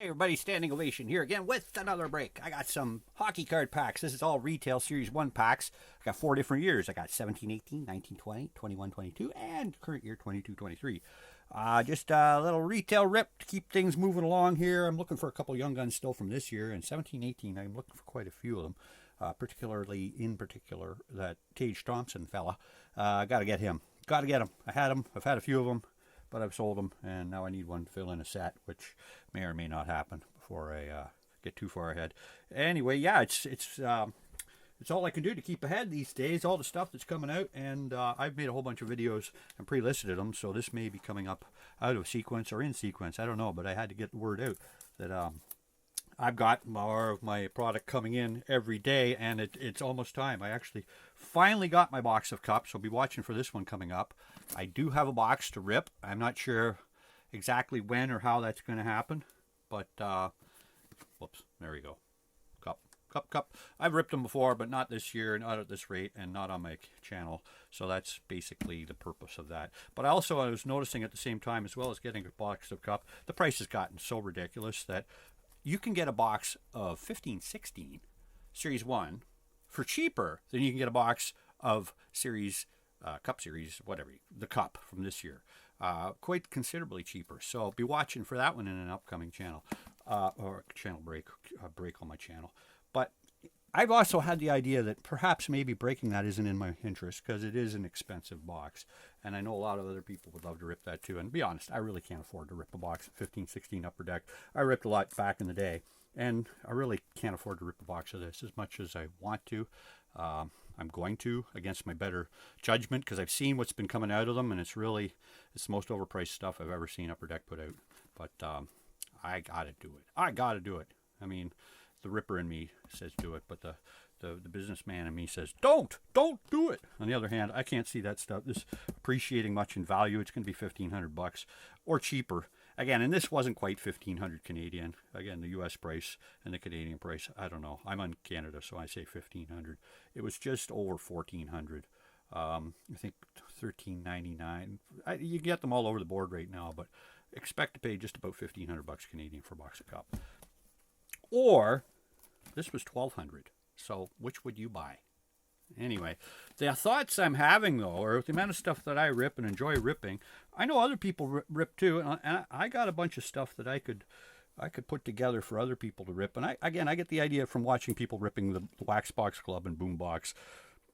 Hey everybody, Standing Ovation here again with another break. I got some hockey card packs. This is all retail Series 1 packs. I got 4 different years. I got 17-18, 19-20, 21-22, and current year 22-23. Just a little retail rip to keep things moving along here. I'm looking for a couple young guns still from this year, and 17-18, I'm looking for quite a few of them. Particularly, that Tage Thompson fella. Got to get him. Got to get him. I had him. I've had a few of them, but I've sold them, and now I need one to fill in a set, which may or may not happen before I get too far ahead. Anyway, yeah, it's all I can do to keep ahead these days. All the stuff that's coming out, and I've made a whole bunch of videos and pre-listed them, so this may be coming up out of sequence or in sequence. I don't know, but I had to get the word out that I've got more of my product coming in every day, and it's almost time. I actually finally got my box of cups, so I'll be watching for this one coming up. I do have a box to rip. I'm not sure exactly when or how that's going to happen, but whoops, there we go. Cup. I've ripped them before, but not this year, not at this rate, and not on my channel. So that's basically the purpose of that. But I was noticing at the same time, as well as getting a box of cup, the price has gotten so ridiculous that you can get a box of 15-16 Series 1 for cheaper than you can get a box of Cup Series, whatever, the Cup from this year. Quite considerably cheaper. So be watching for that one in an upcoming channel, or channel break on my channel. But I've also had the idea that perhaps maybe breaking that isn't in my interest because it is an expensive box. And I know a lot of other people would love to rip that too. And to be honest, I really can't afford to rip a box of 15-16 Upper Deck. I ripped a lot back in the day. And I really can't afford to rip a box of this as much as I want to. I'm going to, against my better judgment, because I've seen what's been coming out of them, and it's the most overpriced stuff I've ever seen Upper Deck put out. But I got to do it. I I mean, the ripper in me says do it, but the businessman in me says don't do it. On the other hand, I can't see that stuff this appreciating much in value. It's going to be $1,500 or cheaper. Again, and this wasn't quite 1,500 Canadian. Again, the U.S. price and the Canadian price, I don't know. I'm on Canada, so I say 1,500. It was just over 1,400. I think 13.99. You get them all over the board right now, but expect to pay just about $1,500 Canadian for a box of cup. Or this was 1,200. So which would you buy? Anyway, the thoughts I'm having, though, or the amount of stuff that I rip and enjoy ripping, I know other people rip too, and I got a bunch of stuff that I could put together for other people to rip. And I get the idea from watching people ripping the Wax Box Club and Boombox.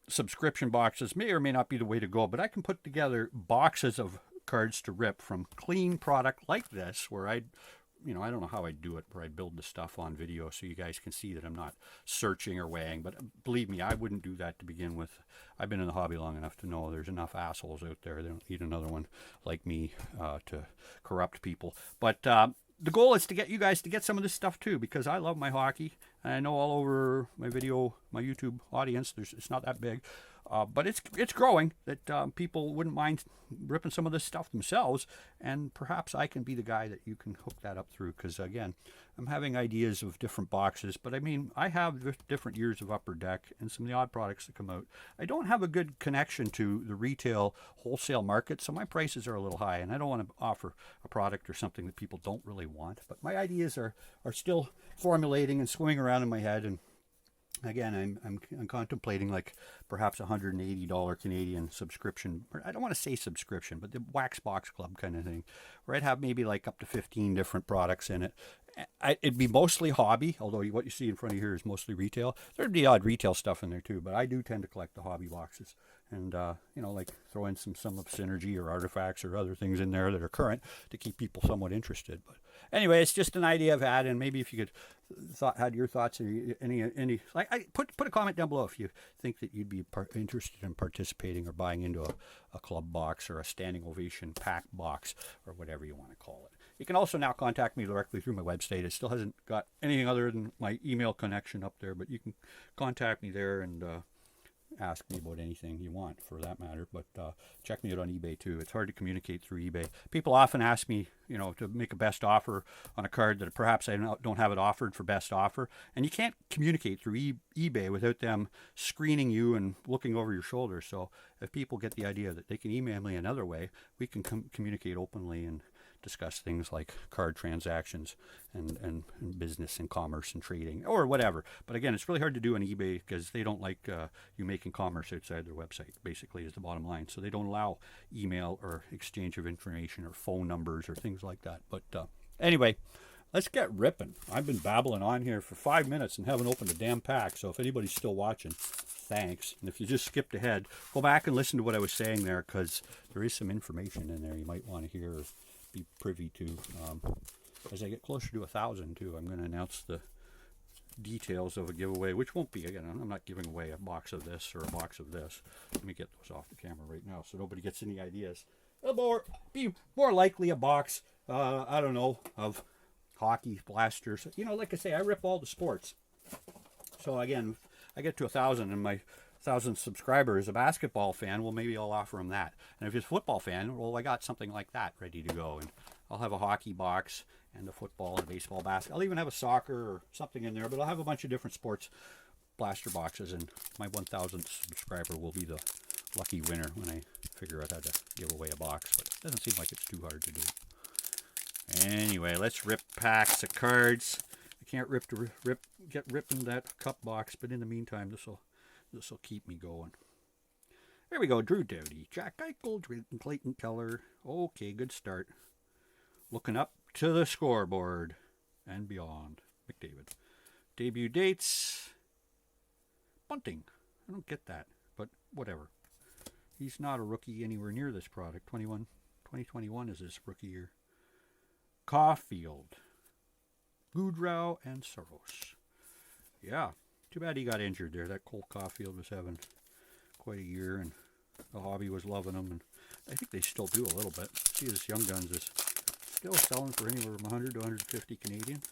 Subscription boxes may or may not be the way to go, but I can put together boxes of cards to rip from clean product like this, where I don't know how I do it, where I build the stuff on video so you guys can see that I'm not searching or weighing. But believe me, I wouldn't do that to begin with. I've been in the hobby long enough to know there's enough assholes out there. They don't need another one like me to corrupt people. But the goal is to get you guys to get some of this stuff too, because I love my hockey. And I know all over my YouTube audience, it's not that big. But it's growing, that people wouldn't mind ripping some of this stuff themselves, and perhaps I can be the guy that you can hook that up through, because again, I'm having ideas of different boxes, but I mean, I have different years of Upper Deck and some of the odd products that come out. I don't have a good connection to the retail wholesale market, so my prices are a little high, and I don't want to offer a product or something that people don't really want, but my ideas are still formulating and swimming around in my head. And again, I'm contemplating like perhaps $180 Canadian subscription. Or I don't want to say subscription, but the Wax Box Club kind of thing, where I'd have maybe like up to 15 different products in it. It'd be mostly hobby, although what you see in front of you here is mostly retail. There'd be odd retail stuff in there too, but I do tend to collect the hobby boxes. And, like throw in some of Synergy or Artifacts or other things in there that are current to keep people somewhat interested. But anyway, it's just an idea I've had, and maybe if you could had your thoughts or any put a comment down below if you think that you'd be interested in participating or buying into a club box or a Standing Ovation pack box or whatever you want to call it. You can also now contact me directly through my website. It still hasn't got anything other than my email connection up there, but you can contact me there and ask me about anything you want, for that matter. But check me out on eBay too. It's hard to communicate through eBay. People often ask me, to make a best offer on a card that perhaps I don't have it offered for best offer, and you can't communicate through eBay without them screening you and looking over your shoulder. So if people get the idea that they can email me another way, we can communicate openly and discuss things like card transactions and business and commerce and trading or whatever. But again, it's really hard to do on eBay because they don't like you making commerce outside their website, basically, is the bottom line. So they don't allow email or exchange of information or phone numbers or things like that. But anyway, let's get ripping. I've been babbling on here for 5 minutes and haven't opened a damn pack. So if anybody's still watching, thanks. And if you just skipped ahead, go back and listen to what I was saying there, because there is some information in there you might want to hear or be privy to. As I get closer to 1,000 too, I'm going to announce the details of a giveaway, which won't be, again, I'm not giving away a box of this or a box of this. Let me get those off the camera right now so nobody gets any ideas. It'll be more likely a box, I don't know, of hockey blasters. You know, like I say, I rip all the sports. So again, I get to 1,000 and my 1,000 subscriber is a basketball fan, well, maybe I'll offer him that. And if he's a football fan, well, I got something like that ready to go. And I'll have a hockey box and a football and a baseball basketball. I'll even have a soccer or something in there, but I'll have a bunch of different sports blaster boxes, and my 1,000th subscriber will be the lucky winner when I figure out how to give away a box. But it doesn't seem like it's too hard to do. Anyway, let's rip packs of cards. I can't get ripping that cup box, but in the meantime, this will keep me going. There we go. Drew Doughty, Jack Eichel, Clayton Keller. Okay, good start. Looking up to the scoreboard and beyond. McDavid. Debut dates. Bunting. I don't get that, but whatever. He's not a rookie anywhere near this product. 2021 is his rookie year. Caulfield. Goodrow and Soros. Yeah, too bad he got injured there. That Cole Caulfield was having quite a year, and the hobby was loving him, and I think they still do a little bit. See, this Young Guns is still selling for anywhere from 100 to 150 Canadian.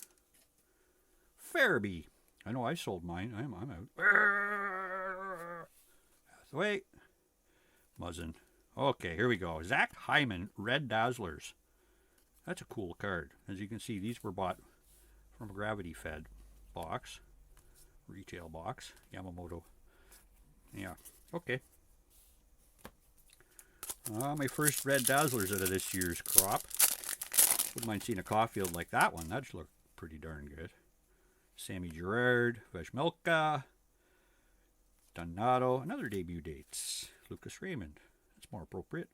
Farabee. I know I sold mine. I'm out. Wait. Muzzin. Okay, here we go. Zach Hyman, Red Dazzlers. That's a cool card. As you can see, these were bought from a Gravity Fed box. Retail box. Yamamoto. Yeah. Okay. My first Red Dazzlers out of this year's crop. Wouldn't mind seeing a Caulfield like that one. That'd look pretty darn good. Sammy Gerard, Vejmelka, Donato, another debut dates. Lucas Raymond. That's more appropriate.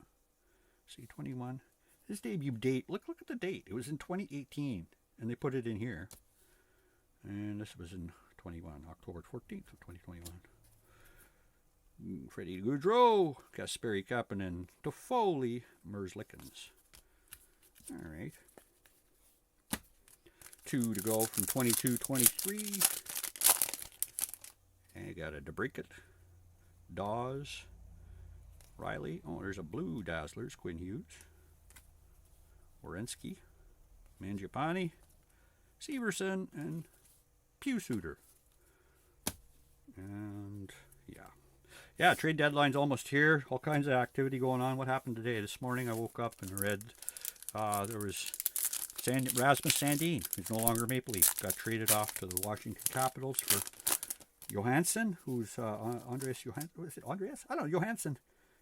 C21. His debut date, look at the date. It was in 2018, and they put it in here. And this was in 21, October 14th of 2021. Freddie Gaudreau, Kasperi Kapanen, Toffoli, Merzlikins. All right. 2 to go from 22-23. And you got a DeBrincat, Dawes, Riley. Oh, there's a blue Dazzlers, Quinn Hughes. Werenski, Mangiapane, Severson, and Pewsuiter. And yeah, trade deadline's almost here. All kinds of activity going on. What happened today? This morning I woke up and read there was Rasmus Sandin, who's no longer Maple Leaf, got traded off to the Washington Capitals for Johansson, who's Andreas Johansson. What is it, Andreas? I don't know, Johansson.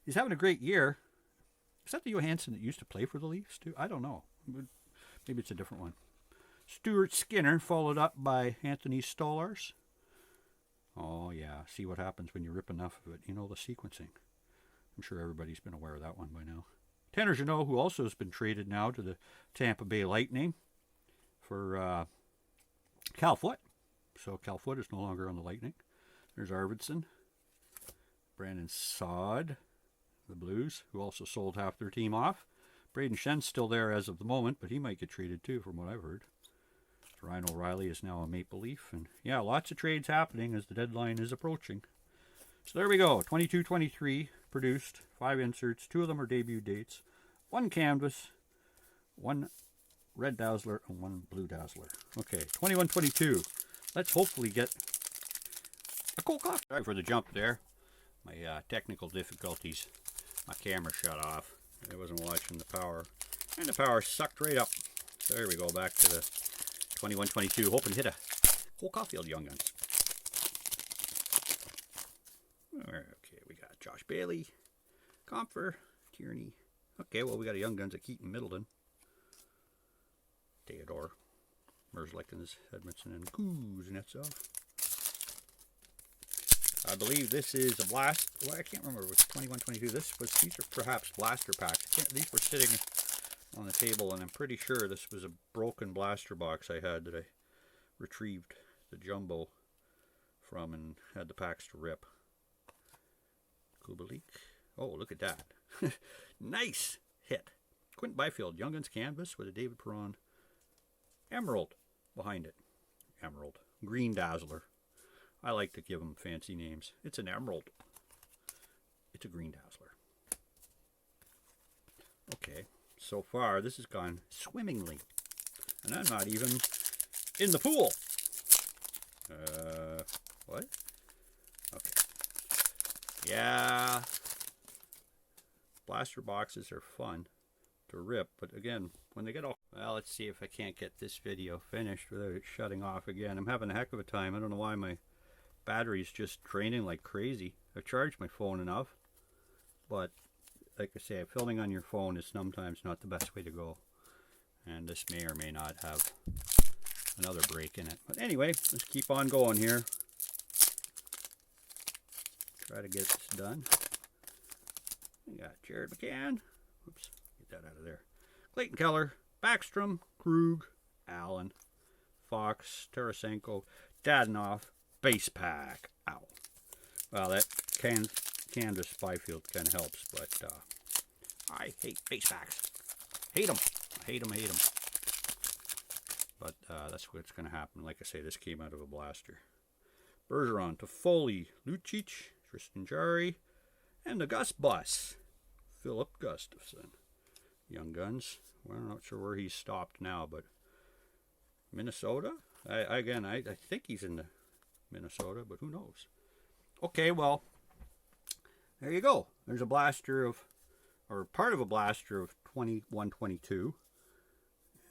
He's having a great year. Is that the Johansson that used to play for the Leafs too? I don't know. Maybe it's a different one. Stuart Skinner, followed up by Anthony Stolarz. Oh yeah, see what happens when you rip enough of it. You know the sequencing. I'm sure everybody's been aware of that one by now. Tanner Jeannot, who also has been traded now to the Tampa Bay Lightning for Cal Foote. So Cal Foote is no longer on the Lightning. There's Arvidsson. Brandon Saad, the Blues, who also sold half their team off. Braden Schen's still there as of the moment, but he might get traded too, from what I've heard. Ryan O'Reilly is now a Maple Leaf. And yeah, lots of trades happening as the deadline is approaching. So there we go. 22-23 produced. 5 inserts. 2 of them are debut dates. 1 canvas. 1 red Dazzler and 1 blue Dazzler. Okay, 21-22. Let's hopefully get a cool coffee. Sorry for the jump there. My technical difficulties. My camera shut off. I wasn't watching the power. And the power sucked right up. So there we go. Back to the 21-22. Hoping to hit a Cole Caulfield Young Guns. Okay, we got Josh Bailey, Compher, Tierney. Okay, well, we got a Young Guns at Keaton Middleton. Theodore, Merzlikins, Edmondson, and Kuznetsov. I believe this is a blast. Well, I can't remember. It was 21, 22. These are perhaps blaster packs. These were sitting on the table, and I'm pretty sure this was a broken blaster box I had that I retrieved the jumbo from and had the packs to rip. Kubalik. Oh, look at that. Nice hit. Quinton Byfield, Young Guns canvas with a David Perron emerald behind it. Emerald. Green Dazzler. I like to give them fancy names. It's an emerald. It's a Green Dazzler. Okay, so far this has gone swimmingly. And I'm not even in the pool. What? Okay. Yeah. Blaster boxes are fun to rip, but again, when they get all... Well, let's see if I can't get this video finished without it shutting off again. I'm having a heck of a time. I don't know why my battery's just draining like crazy. I've charged my phone enough, but like I say, filming on your phone is sometimes not the best way to go. And this may or may not have another break in it. But anyway, let's keep on going here. Try to get this done. We got Jared McCann. Oops, get that out of there. Clayton Keller, Backstrom, Krug, Allen, Fox, Tarasenko, Dadonov, base pack. Ow. Well, that canvas Byfield kind of helps, but I hate base packs. Hate them. I hate them, hate them. But that's what's going to happen. Like I say, this came out of a blaster. Bergeron, Toffoli, Lucic, Tristan Jarry, and the Gus Bus, Philip Gustafson. Young Guns. Well, I'm not sure where he's stopped now, but Minnesota? I think he's in the Minnesota, but who knows? Okay, well, there you go. There's a blaster of, or part of a blaster of 21-22.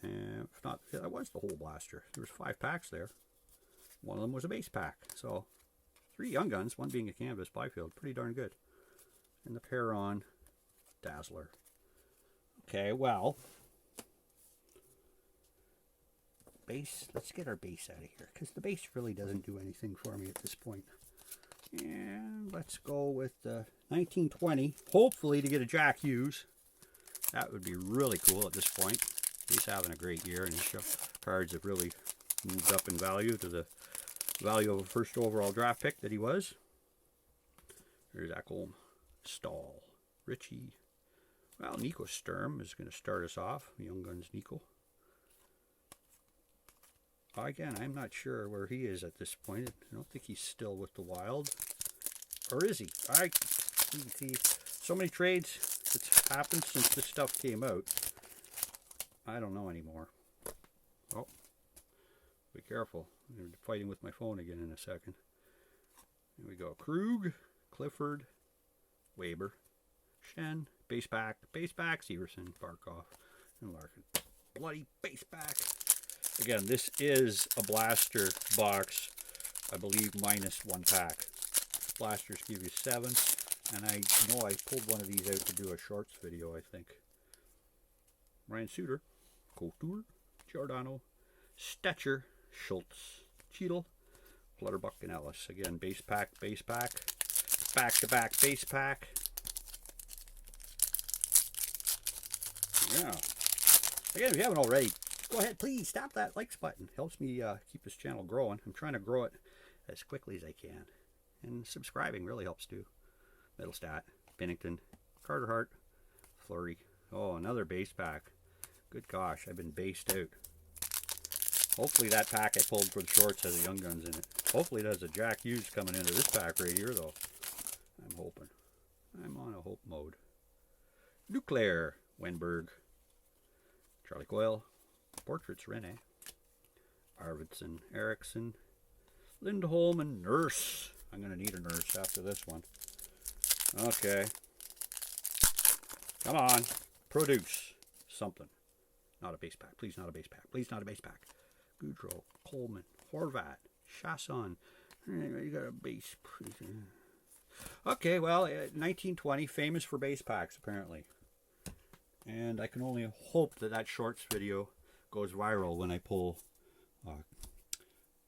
And if not, that was the whole blaster. There was 5 packs there. One of them was a base pack. So 3 Young Guns, one being a canvas Byfield. Pretty darn good. And the Perron Dazzler. Okay, well, base. Let's get our base out of here, because the base really doesn't do anything for me at this point. And let's go with the 1920. Hopefully to get a Jack Hughes. That would be really cool at this point. He's having a great year, and his cards have really moved up in value to the value of a first overall draft pick that he was. There's Ekholm, Stahl, Ritchie. Well, Nico Sturm is going to start us off. Young Guns Nico. Again, I'm not sure where he is at this point. I don't think he's still with the Wild. Or is he? You can see so many trades that's happened since this stuff came out. I don't know anymore. Oh, be careful. I'm fighting with my phone again in a second. Here we go. Krug, Clifford, Weber, Shen, base back, Severson, Barkov, and Larkin. Bloody base back. Again, this is a blaster box, I believe, minus 1 pack. Blasters give you 7, and I know I pulled one of these out to do a shorts video, I think. Ryan Suter, Couture, Giordano, Stetcher, Schultz, Cheadle, Clutterbuck, and Ellis. Again, base pack, back-to-back base pack. Yeah. Again, if you haven't already, go ahead, please tap that likes button. Helps me keep this channel growing. I'm trying to grow it as quickly as I can. And subscribing really helps too. Middlestat, Binnington, Carter Hart, Fleury. Oh, another base pack. Good gosh, I've been based out. Hopefully that pack I pulled for the shorts has a Young Guns in it. Hopefully it has a Jack Hughes coming into this pack right here, though. I'm hoping. I'm on a hope mode. Duclair, Wenberg, Charlie Coyle, Portraits, Rene, Arvidsson, Eriksson, Lindholm, and Nurse. I'm going to need a Nurse after this one. Okay. Come on. Produce something. Not a base pack. Please, not a base pack. Please, not a base pack. Goudreau, Coleman, Horvat, Chasson. You got a base. Okay, well, 1920, famous for base packs, apparently. And I can only hope that that shorts video goes viral when I pull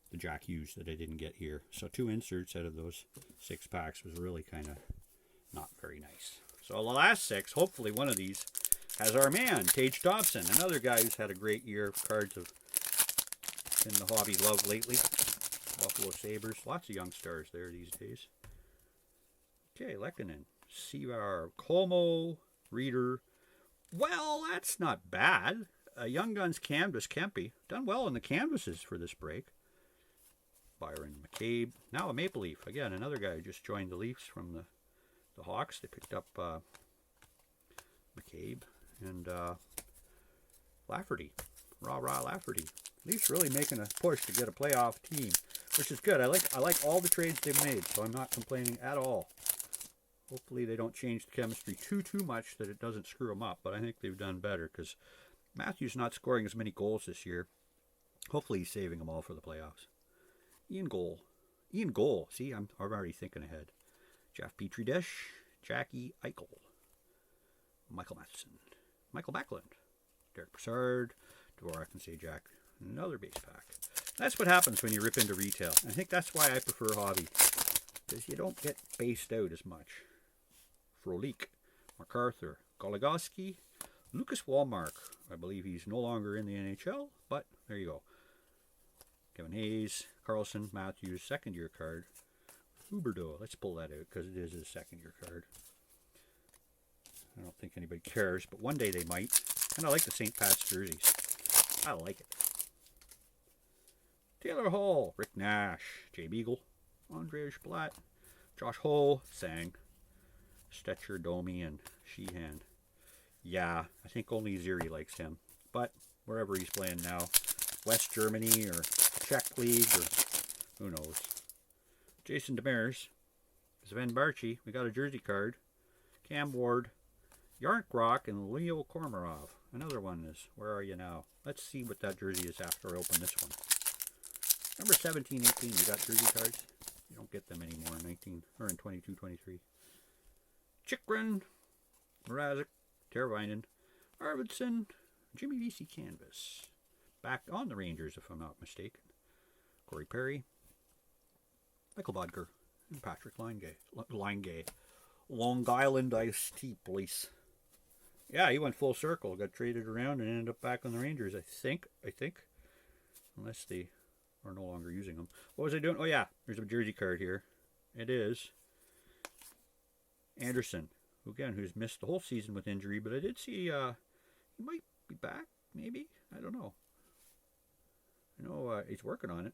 the Jack Hughes that I didn't get here. So 2 inserts out of those 6 packs was really kind of not very nice. So the last 6, hopefully one of these has our man, Tage Thompson, another guy who's had a great year of cards of in the hobby love lately. Buffalo Sabres, lots of young stars there these days. Okay, Lehkonen, Seavar, Colmo, Reader. Well, that's not bad. Young Guns Canvas, Kempe. Done well in the canvases for this break. Byron McCabe. Now a Maple Leaf. Again, another guy who just joined the Leafs from the Hawks. They picked up McCabe and Lafferty. Rah Lafferty. Leafs really making a push to get a playoff team, which is good. I like all the trades they've made, so I'm not complaining at all. Hopefully they don't change the chemistry too much that it doesn't screw them up, but I think they've done better because Matthews not scoring as many goals this year. Hopefully he's saving them all for the playoffs. Ian Goal. See, I'm already thinking ahead. Jeff Petri Dish, Jackie Eichel, Michael Matheson, Michael Backlund, Derek Brassard, Dvorak and Sajak. Another base pack. That's what happens when you rip into retail. I think that's why I prefer hobby, because you don't get based out as much. Frolik, MacArthur, Goligoski, Lucas Wallmark. I believe he's no longer in the NHL, but there you go. Kevin Hayes, Carlson, Matthews, second-year card. Huberdeau. Let's pull that out because it is his second-year card. I don't think anybody cares, but one day they might. And I like the St. Pat's jerseys. I like it. Taylor Hall, Rick Nash, Jay Beagle, Andre Blatt, Josh Hull, Sang, Stetcher, Domi, and Sheehan. Yeah, I think only Ziri likes him. But wherever he's playing now, West Germany or Czech League or who knows. Jason Demers, Sven Barchi, we got a jersey card. Cam Ward, Yark Rock, and Leo Komarov. Another one is, where are you now? Let's see what that jersey is after I open this one. Number 17, 18, you got jersey cards? You don't get them anymore in 19 or in 22, 23. Chikrin, Mrazek, Teravainen, Arvidsson, Jimmy VC Canvas. Back on the Rangers, if I'm not mistaken. Corey Perry, Michael Bodker, and Patrick Linegay. Long Island Iced Tea Police. Yeah, he went full circle. Got traded around and ended up back on the Rangers, I think. Unless they are no longer using them. What was I doing? Oh, yeah. There's a jersey card here. It is Anderson, who's missed the whole season with injury, but I did see he might be back, maybe. I don't know. I know he's working on it.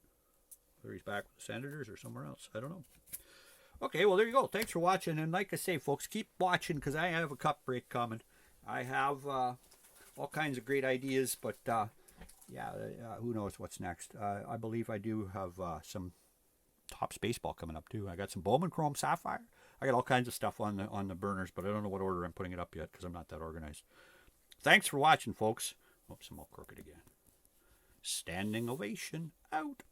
Whether he's back with the Senators or somewhere else. I don't know. Okay, well, there you go. Thanks for watching. And like I say, folks, keep watching because I have a cup break coming. I have all kinds of great ideas, but who knows what's next. I believe I do have some Topps baseball coming up, too. I got some Bowman Chrome Sapphire. I got all kinds of stuff on the burners, but I don't know what order I'm putting it up yet because I'm not that organized. Thanks for watching, folks. Oops, I'm all crooked again. Standing ovation out.